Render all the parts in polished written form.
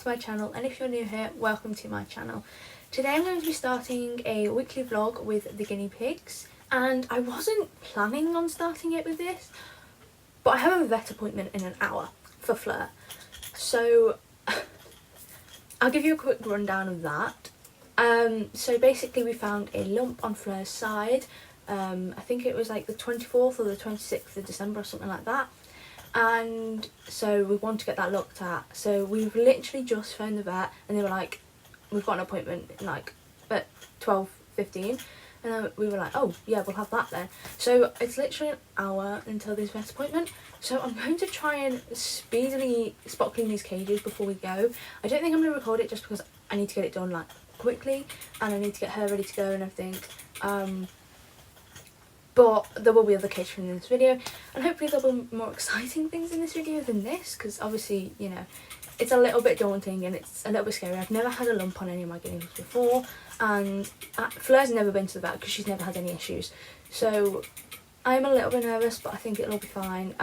back to my channel, and if you're new here, welcome to my channel. Today I'm going to be starting a weekly vlog with the guinea pigs, and I wasn't planning on starting it with this, but I have a vet appointment in an hour for Fleur. So I'll give you a quick rundown of that. So basically we found a lump on Fleur's side. I think it was like the 24th or the 26th of December or something like that. And so we want to get that looked at. So we've literally just phoned the vet and they were like, we've got an appointment like at 12:15, and then we were like, oh yeah, we'll have that then. So it's literally an hour until this vet appointment, so I'm going to try and speedily spot clean these cages before we go. I don't think I'm going to record it just because I need to get it done like quickly and I need to get her ready to go and everything. But there will be other cage in this video, and hopefully there'll be more exciting things in this video than this, because obviously, you know, it's a little bit daunting and it's a little bit scary. I've never had a lump on any of my guinea pigs before, and Fleur's never been to the vet because she's never had any issues. So I'm a little bit nervous, but I think it'll be fine.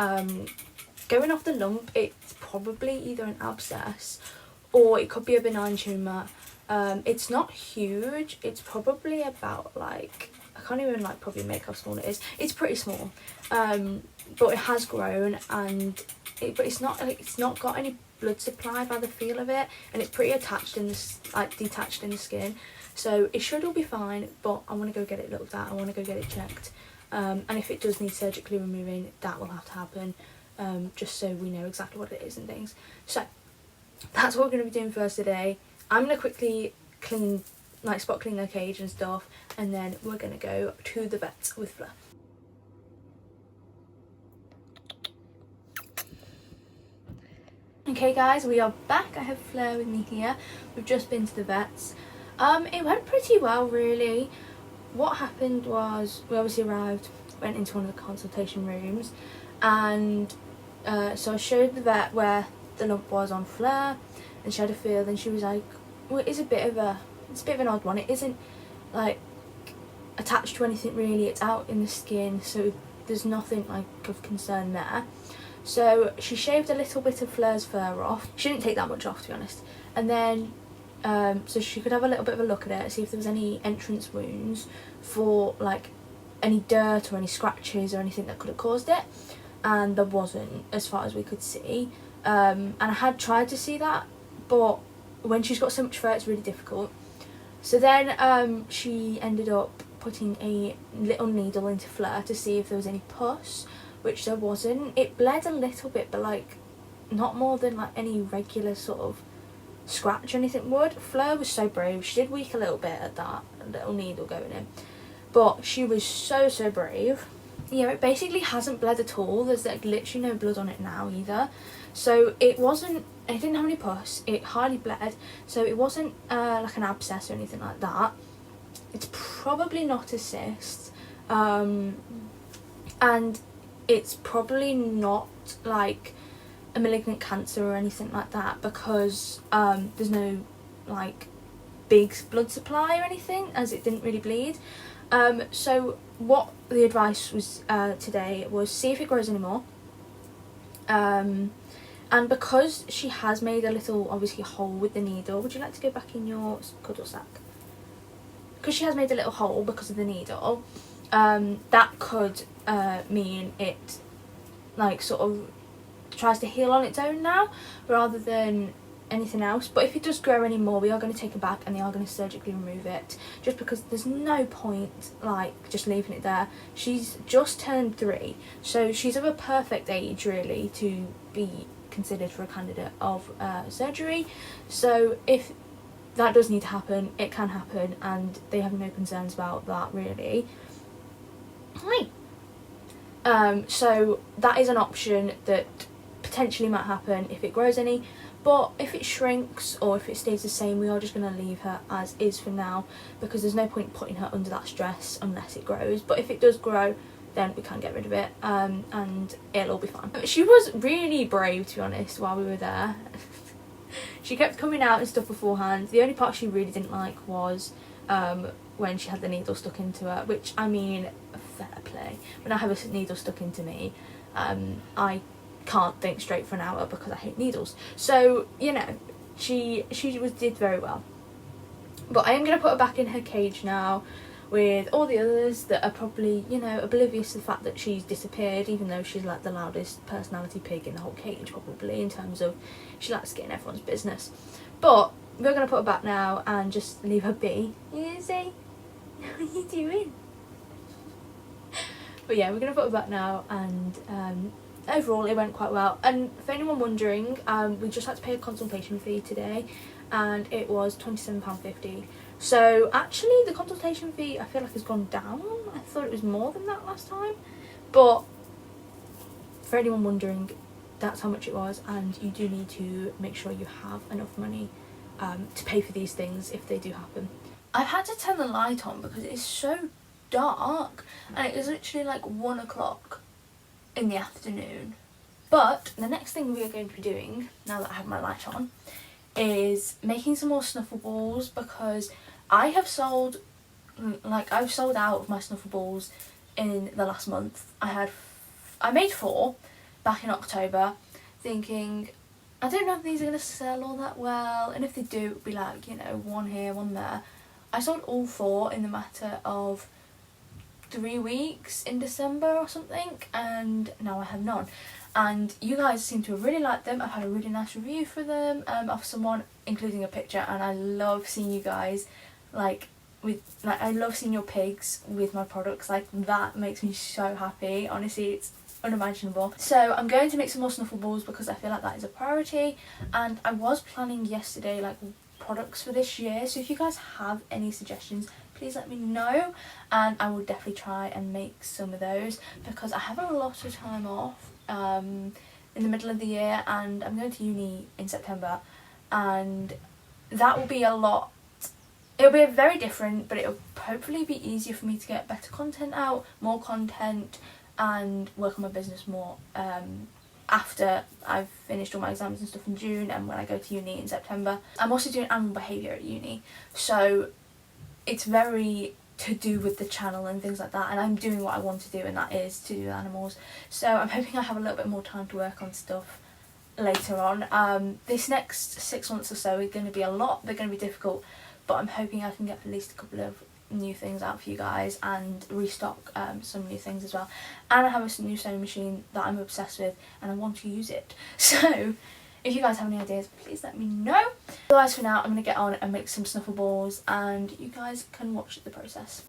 Going off the lump, it's probably either an abscess or it could be a benign tumour. It's not huge. It's probably about like, I can't even like probably make how small it is. It's pretty small, but it has grown, and it's not got any blood supply by the feel of it, and it's pretty attached in this, like detached in the skin. So it should all be fine, but I want to go get it looked at. I want to go get it checked, and if it does need surgically removing, that will have to happen, just so we know exactly what it is and things. So that's what we're going to be doing first today. I'm going to quickly clean, like spot clean the cage and stuff, and then we're going to go to the vet with Fleur. Okay guys, we are back. I have Fleur with me here. We've just been to the vets. It went pretty well really. What happened was we obviously arrived, went into one of the consultation rooms, and so I showed the vet where the lump was on Fleur, and she had a feel, and she was like, well, it's a bit of an odd one. It isn't like attached to anything really, it's out in the skin, so there's nothing like of concern there. So she shaved a little bit of Fleur's fur off. She didn't take that much off, to be honest. And then so she could have a little bit of a look at it, see if there was any entrance wounds for like any dirt or any scratches or anything that could have caused it, and there wasn't as far as we could see. And I had tried to see that, but when she's got so much fur, it's really difficult. So then she ended up putting a little needle into Fleur to see if there was any pus, which there wasn't. It bled a little bit, but like not more than like any regular sort of scratch or anything would. Fleur was so brave. She did weak a little bit at that little needle going in, but she was so brave. Yeah, it basically hasn't bled at all. There's like literally no blood on it now either. So it didn't have any pus, it hardly bled, so it wasn't like an abscess or anything like that. It's probably not a cyst, and it's probably not like a malignant cancer or anything like that, because there's no like big blood supply or anything, as it didn't really bleed. So what the advice was today was see if it grows anymore, and because she has made a little obviously hole with the needle, would you like to go back in your cuddle sack? Because she has made a little hole because of the needle, that could mean it like sort of tries to heal on its own now rather than anything else. But if it does grow anymore, we are going to take her back and they are going to surgically remove it, just because there's no point like just leaving it there. She's just turned 3, so she's of a perfect age really to be considered for a candidate of surgery. So if that does need to happen, it can happen, and they have no concerns about that really. So that is an option that potentially might happen if it grows any, but if it shrinks or if it stays the same, we are just going to leave her as is for now, because there's no point putting her under that stress unless it grows. But if it does grow, then we can get rid of it, and it'll all be fine. She was really brave, to be honest, while we were there. She kept coming out and stuff beforehand. The only part she really didn't like was when she had the needle stuck into her, which, I mean, fair play. When I have a needle stuck into me, I can't think straight for an hour because I hate needles. So, you know, she did very well. But I am going to put her back in her cage now with all the others that are probably, you know, oblivious to the fact that she's disappeared, even though she's like the loudest personality pig in the whole cage probably, in terms of she likes getting everyone's business. But we're going to put her back now and just leave her be. Izzy, what are you doing? But yeah, we're going to put her back now, and overall it went quite well. And for anyone wondering, we just had to pay a consultation fee today, and it was £27.50. So actually the consultation fee I feel like has gone down. I thought it was more than that last time, but for anyone wondering, that's how much it was. And you do need to make sure you have enough money to pay for these things if they do happen. I've had to turn the light on because it is so dark, and it is literally like 1 o'clock in the afternoon. But the next thing we are going to be doing, now that I have my light on, is making some more snuffle balls, because I've sold out of my snuffle balls in the last month. I made 4 back in October, thinking I don't know if these are going to sell all that well, and if they do, it'll be like, you know, 1 here, 1 there. I sold all 4 in the matter of 3 weeks in December or something, and now I have none. And you guys seem to have really liked them. I've had a really nice review for them of someone, including a picture, and I love seeing you guys I love seeing your pigs with my products. Like, that makes me so happy. Honestly, it's unimaginable. So I'm going to make some more snuffle balls because I feel like that is a priority, and I was planning yesterday like products for this year, so if you guys have any suggestions, please let me know, and I will definitely try and make some of those, because I have a lot of time off in the middle of the year, and I'm going to uni in September, and that will be a lot. It'll be very different, but it'll hopefully be easier for me to get better content out, more content, and work on my business more after I've finished all my exams and stuff in June, and when I go to uni in September. I'm also doing animal behaviour at uni, so it's very to do with the channel and things like that, and I'm doing what I want to do, and that is to do with animals. So I'm hoping I have a little bit more time to work on stuff later on. This next 6 months or so are going to be a lot. They're going to be difficult, but I'm hoping I can get at least a couple of new things out for you guys and restock some new things as well. And I have a new sewing machine that I'm obsessed with, and I want to use it. So if you guys have any ideas, please let me know. Otherwise, for now, I'm going to get on and make some snuffle balls, and you guys can watch the process.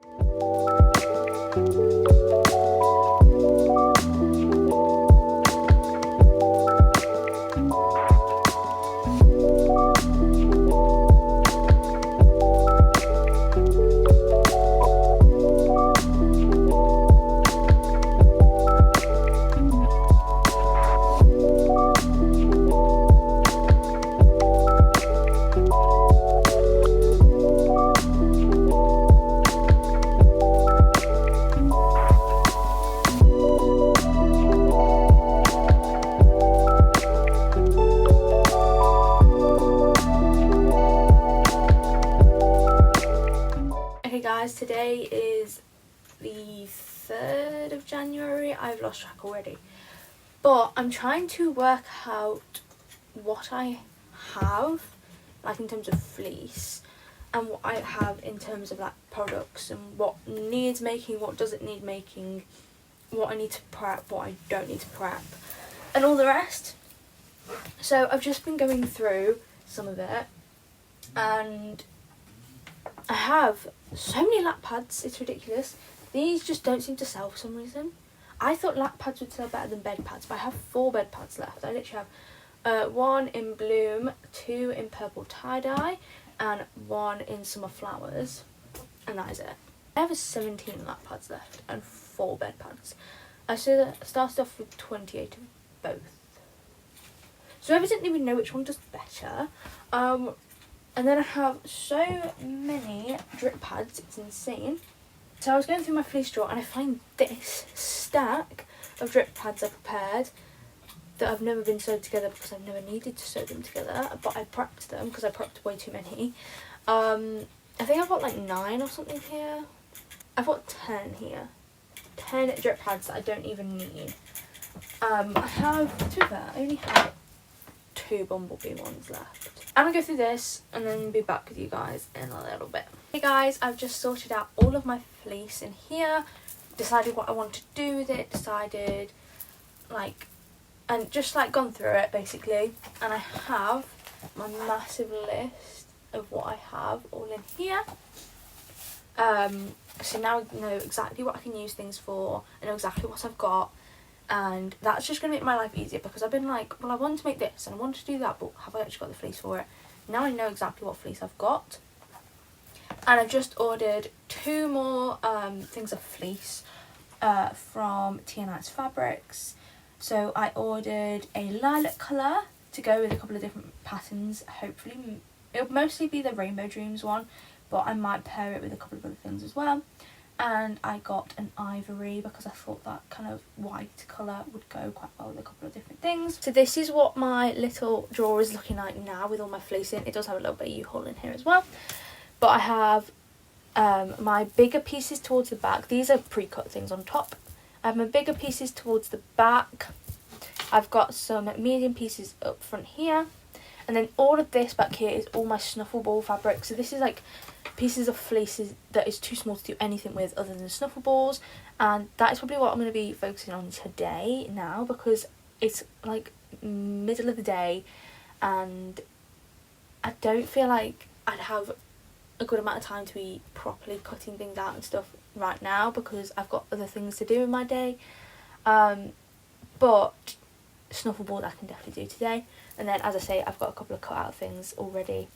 Today is the 3rd of January. I've lost track already, but I'm trying to work out what I have, like in terms of fleece, and what I have in terms of like products, and what needs making, what doesn't need making, what I need to prep, what I don't need to prep, and all the rest. So I've just been going through some of it, and I have so many lap pads, it's ridiculous. These just don't seem to sell for some reason. I thought lap pads would sell better than bed pads, but I have 4 bed pads left. I literally have 1 in bloom, 2 in purple tie-dye, and 1 in summer flowers, and that is it. I have 17 lap pads left and 4 bed pads. I started off with 28 of both. So evidently we know which one does better. And then I have so many drip pads, it's insane. So I was going through my fleece drawer, and I find this stack of drip pads I prepared that have never been sewed together because I've never needed to sew them together, but I prepped them because I prepped way too many. I think I've got like 9 or something here. I've got 10 here. 10 drip pads that I don't even need. I have, to be fair, I only have 2 bumblebee ones left. I'm gonna go through this and then be back with you guys in a little bit. Hey guys, I've just sorted out all of my fleece in here, decided what I want to do with it, decided and just gone through it basically, and I have my massive list of what I have all in here. So now I know exactly what I can use things for, I know exactly what I've got, and that's just going to make my life easier, because I've been like, well, I want to make this and I want to do that, but have I actually got the fleece for it? Now I know exactly what fleece I've got, and I've just ordered 2 more things of fleece from T&I's Fabrics. So I ordered a lilac colour to go with a couple of different patterns. Hopefully it'll mostly be the Rainbow Dreams one, but I might pair it with a couple of other things as well. And I got an ivory because I thought that kind of white colour would go quite well with a couple of different things. So this is what my little drawer is looking like now with all my fleece in. It does have a little bit of U-haul in here as well. But I have my bigger pieces towards the back. These are pre-cut things on top. I have my bigger pieces towards the back. I've got some medium pieces up front here. And then all of this back here is all my snuffle ball fabric. So this is like pieces of fleeces that is too small to do anything with other than snuffle balls. And that is probably what I'm going to be focusing on today now, because it's like middle of the day and I don't feel like I'd have a good amount of time to be properly cutting things out and stuff right now, because I've got other things to do in my day. But snuffle balls I can definitely do today. And then, as I say, I've got a couple of cut out things already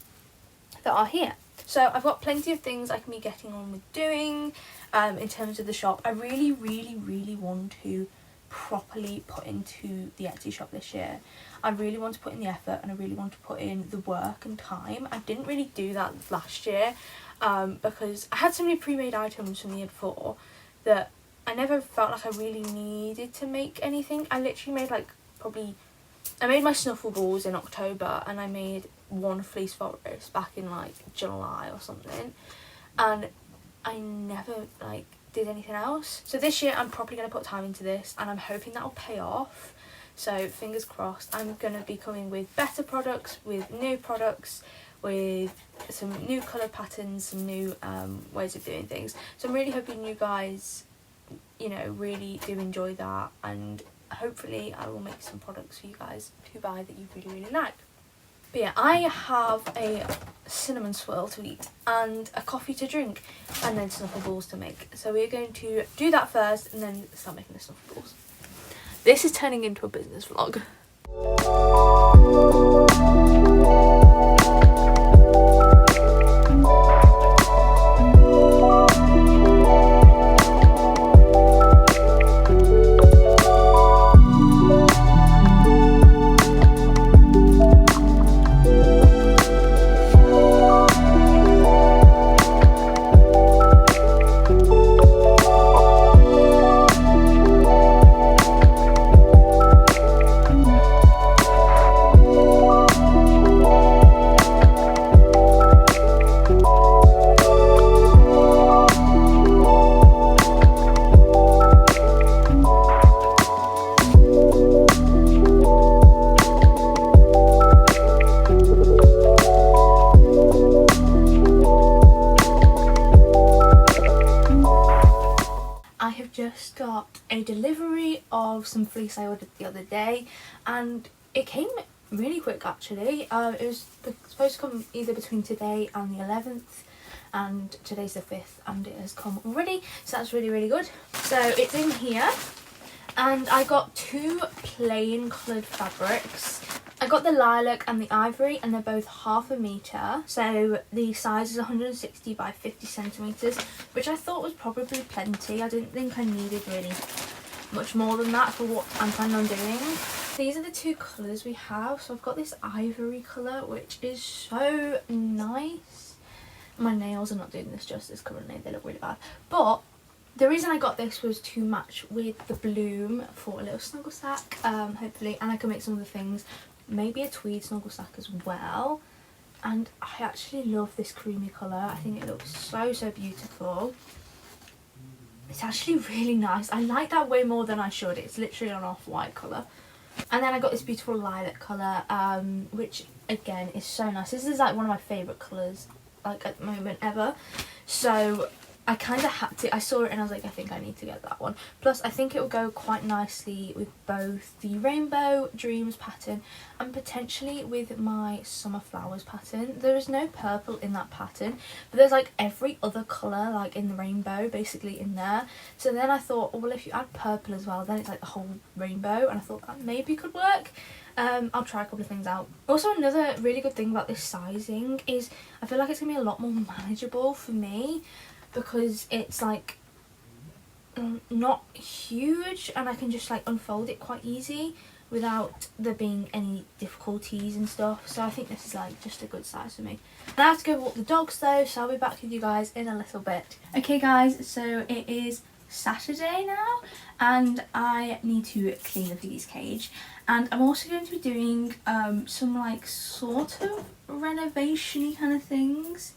that are here. So I've got plenty of things I can be getting on with doing in terms of the shop. I really want to properly put into the Etsy shop this year. I really want to put in the effort, and I really want to put in the work and time. I didn't really do that last year because I had so many pre-made items from the year before that I never felt like I really needed to make anything. I literally made I made my snuffle balls in October, and I made one fleece forest back in July or something, and I never did anything else. So this year I'm probably going to put time into this, and I'm hoping that will pay off. So fingers crossed. I'm going to be coming with better products, with new products, with some new colour patterns, some new ways of doing things. So I'm really hoping you guys, really do enjoy that, and hopefully I will make some products for you guys to buy that you really like. But yeah, I have a cinnamon swirl to eat and a coffee to drink, and then snuffle balls to make. So we're going to do that first and then start making the snuffle balls. This is turning into a business vlog. Just got a delivery of some fleece I ordered the other day, and it came really quick actually. It was supposed to come either between today and the 11th, and today's the 5th, and it has come already, so that's really good. So it's in here, and I got 2 plain coloured fabrics. I got the lilac and the ivory, and they're both 1/2 metre. So the size is 160 by 50 centimetres, which I thought was probably plenty. I didn't think I needed really much more than that for what I'm planning on doing. These are the 2 colours we have. So I've got this ivory colour, which is so nice. My nails are not doing this justice currently, they look really bad. But the reason I got this was to match with the bloom for a little snuggle sack, hopefully, and I can make some of the things. Maybe a tweed snuggle sack as well. And I actually love this creamy colour. I think it looks so beautiful. It's actually really nice. I like that way more than I should. It's literally an off-white colour. And then I got this beautiful lilac colour, which again is so nice. This is like one of my favourite colours, like at the moment ever. So I kind of had to, I saw it and I was like, I think I need to get that one. Plus I think it will go quite nicely with both the Rainbow Dreams pattern and potentially with my Summer Flowers pattern. There is no purple in that pattern, but there's like every other colour like in the rainbow basically in there. So then I thought, well, if you add purple as well, then it's like the whole rainbow, and I thought that maybe could work. I'll try a couple of things out. Also, another really good thing about this sizing is I feel like it's going to be a lot more manageable for me, because it's like not huge and I can just like unfold it quite easy without there being any difficulties and stuff. So I think this is like just a good size for me. And I have to go walk the dogs though, so I'll be back with you guys in a little bit. Okay guys, so it is Saturday now and I need to clean the piggy's cage, and I'm also going to be doing some like sort of renovation-y kind of things.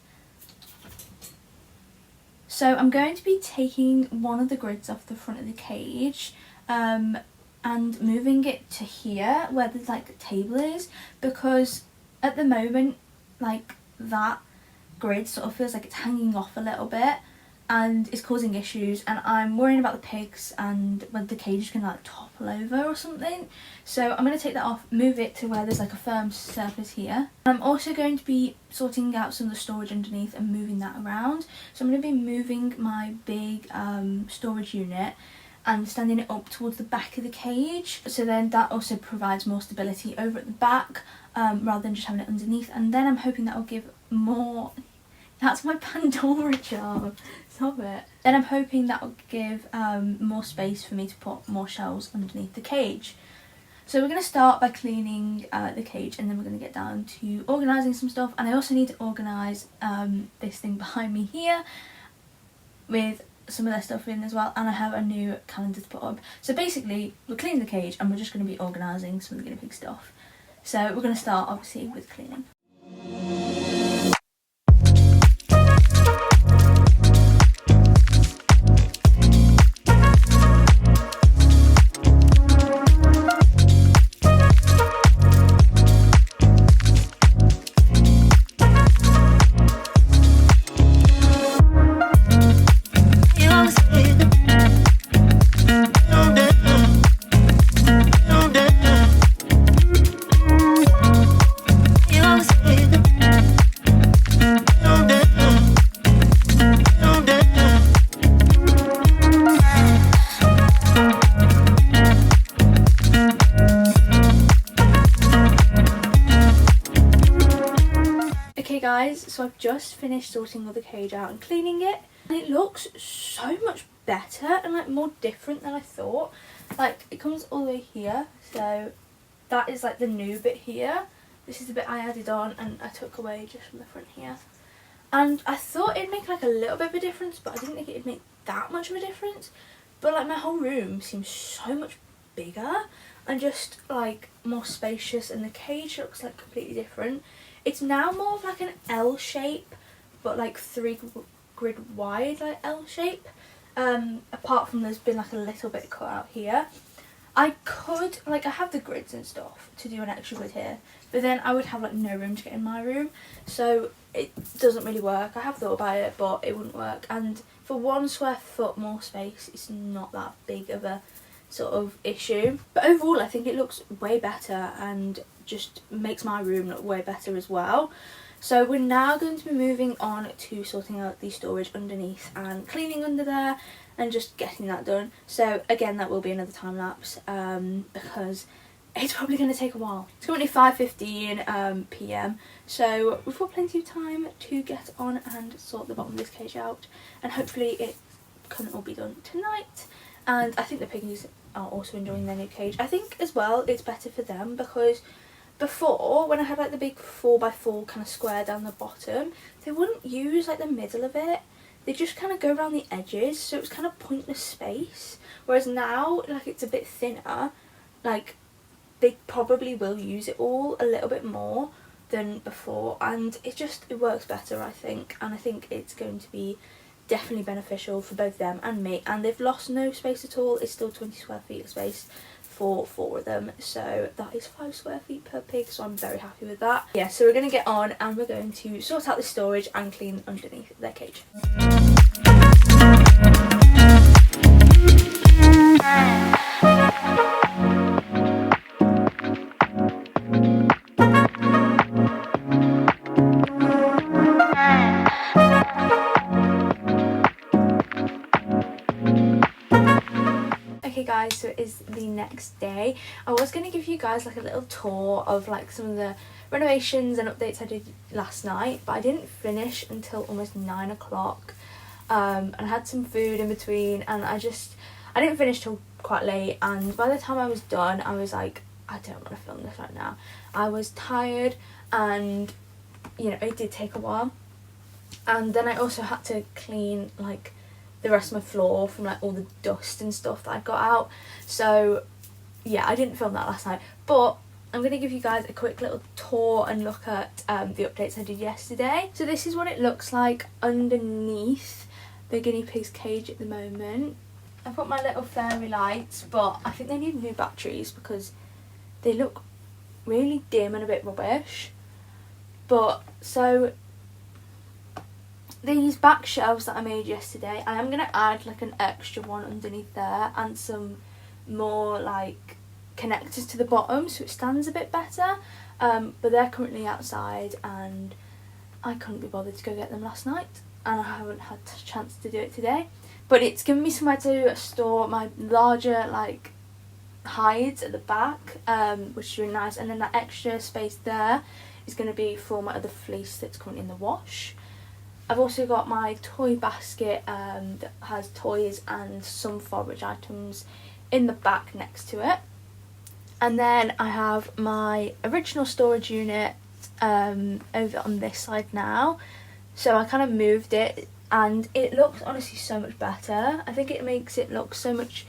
So I'm going to be taking one of the grids off the front of the cage and moving it to here where there's like a table is, because at the moment like that grid sort of feels like it's hanging off a little bit and it's causing issues, and I'm worrying about the pigs and whether the cage is going to like topple over or something. So I'm going to take that off, move it to where there's like a firm surface here. I'm also going to be sorting out some of the storage underneath and moving that around. So I'm going to be moving my big storage unit and standing it up towards the back of the cage, so then that also provides more stability over at the back rather than just having it underneath. And then I'm hoping that will give more... That's my Pandora jar. Stop it. Then I'm hoping that will give more space for me to put more shelves underneath the cage. So we're going to start by cleaning the cage, and then we're going to get down to organising some stuff. And I also need to organise this thing behind me here with some of their stuff in as well, and I have a new calendar to put up. So basically we're cleaning the cage and we're just going to be organising some of the guinea pig stuff. So we're going to start obviously with cleaning. Guys, so I've just finished sorting all the cage out and cleaning it, and it looks so much better and like more different than I thought. Like it comes all the way here, so that is like the new bit here. This is the bit I added on and I took away just from the front here, and I thought it'd make like a little bit of a difference, but I didn't think it'd make that much of a difference. But like my whole room seems so much bigger and just like more spacious, and the cage looks like completely different. It's now more of like an L shape, but like 3 grid wide, like L shape. Apart from there's been like a little bit cut out here. I could, like I have the grids and stuff to do an extra grid here, but then I would have like no room to get in my room. So it doesn't really work. I have thought about it, but it wouldn't work. And for 1 square foot more space, it's not that big of a sort of issue. But overall I think it looks way better and just makes my room look way better as well. So we're now going to be moving on to sorting out the storage underneath and cleaning under there and just getting that done. So again, that will be another time lapse because it's probably going to take a while. It's currently 5:15 PM, so we've got plenty of time to get on and sort the bottom of this cage out, and hopefully it can all be done tonight. And I think the piggies are also enjoying their new cage. I think as well it's better for them, because before, when I had like the big 4x4 kind of square down the bottom, they wouldn't use like the middle of it. They just kind of go around the edges, so it was kind of pointless space. Whereas now, like it's a bit thinner, like they probably will use it all a little bit more than before, and it works better, I think. And I think it's going to be definitely beneficial for both them and me. And they've lost no space at all. It's still 20 square feet of space for 4 of them, so that is 5 square feet per pig, so I'm very happy with that. Yeah, so we're going to get on and we're going to sort out the storage and clean underneath their cage. Okay guys, so it is the next day. I was going to give you guys like a little tour of like some of the renovations and updates I did last night, but I didn't finish until almost 9 o'clock, and I had some food in between, and I didn't finish till quite late, and by the time I was done I was like, I don't want to film this right now. I was tired, and you know, it did take a while, and then I also had to clean like the rest of my floor from like all the dust and stuff that I got out. So yeah, I didn't film that last night, but I'm going to give you guys a quick little tour and look at the updates I did yesterday. So this is what it looks like underneath the guinea pig's cage at the moment. I put my little fairy lights, but I think they need new batteries because they look really dim and a bit rubbish. But so these back shelves that I made yesterday, I am going to add like an extra one underneath there and some more like connectors to the bottom so it stands a bit better, but they're currently outside and I couldn't be bothered to go get them last night, and I haven't had a chance to do it today. But it's given me somewhere to store my larger like hides at the back, which is really nice, and then that extra space there is going to be for my other fleece that's currently in the wash. I've also got my toy basket that has toys and some forage items in the back next to it. And then I have my original storage unit over on this side now. So I kind of moved it and it looks honestly so much better. I think it makes it look so much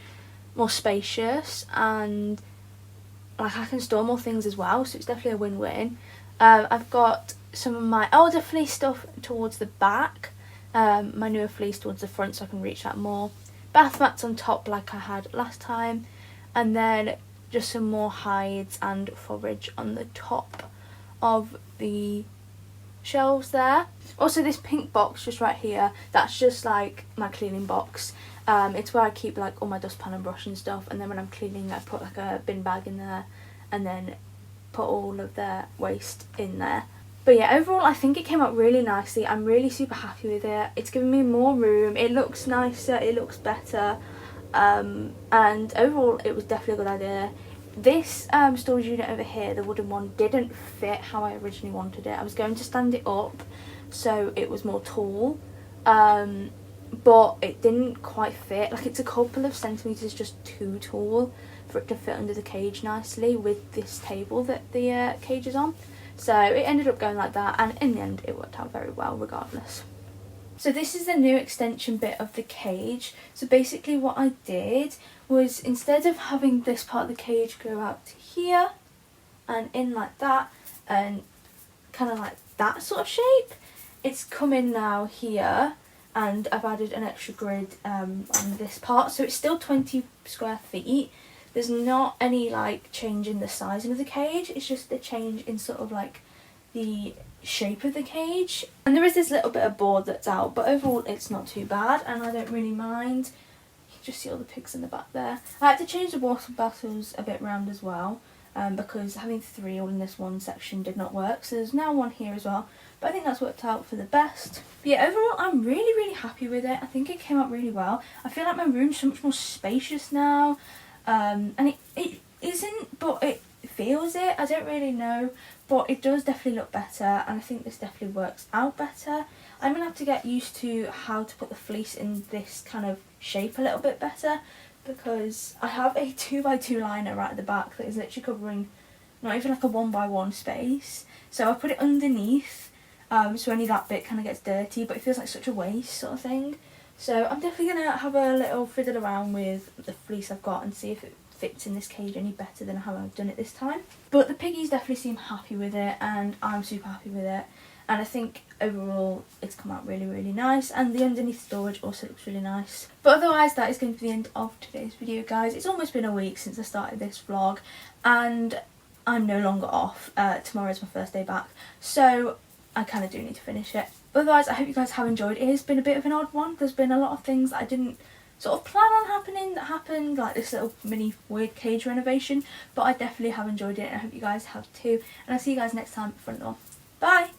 more spacious, and like I can store more things as well, so it's definitely a win-win. I've got some of my older fleece stuff towards the back, my newer fleece towards the front so I can reach out more, bath mats on top like I had last time, and then just some more hides and forage on the top of the shelves there. Also this pink box just right here, that's just like my cleaning box. It's where I keep like all my dustpan and brush and stuff, and then when I'm cleaning I put like a bin bag in there and then put all of their waste in there. But yeah, overall I think it came out really nicely. I'm really super happy with it. It's given me more room, it looks nicer, it looks better, and overall it was definitely a good idea. This storage unit over here, the wooden one, didn't fit how I originally wanted it. I was going to stand it up so it was more tall, but it didn't quite fit. Like it's a couple of centimetres just too tall for it to fit under the cage nicely with this table that the cage is on. So it ended up going like that, and in the end it worked out very well regardless. So this is the new extension bit of the cage. So basically what I did was, instead of having this part of the cage go out to here and in like that and kind of like that sort of shape, it's come in now here, and I've added an extra grid on this part, so it's still 20 square feet. There's not any like change in the sizing of the cage, it's just a change in sort of like the shape of the cage. And there is this little bit of board that's out, but overall it's not too bad and I don't really mind. You can just see all the pigs in the back there. I had to change the water bottles a bit round as well, because having 3 all in this one section did not work, so there's now 1 here as well, but I think that's worked out for the best. But yeah, overall I'm really happy with it. I think it came out really well. I feel like my room's so much more spacious now, and it isn't, but it feels it. I don't really know, but it does definitely look better, and I think this definitely works out better. I'm going to have to get used to how to put the fleece in this kind of shape a little bit better, because I have a 2x2 liner right at the back that is literally covering not even like a 1x1 space, so I put it underneath, so only that bit kind of gets dirty, but it feels like such a waste sort of thing. So I'm definitely going to have a little fiddle around with the fleece I've got and see if it fits in this cage any better than how I've done it this time. But the piggies definitely seem happy with it, and I'm super happy with it. and I think overall it's come out really, really nice, and the underneath storage also looks really nice. But otherwise, that is going to be the end of today's video, guys. It's almost been a week since I started this vlog, and I'm no longer off. Tomorrow's my first day back, so I kind of do need to finish it. But otherwise, I hope you guys have enjoyed. It has been a bit of an odd one. There's been a lot of things that I didn't sort of plan on happening that happened, like this little mini weird cage renovation, but I definitely have enjoyed it, and I hope you guys have too, and I'll see you guys next time for another one. Bye!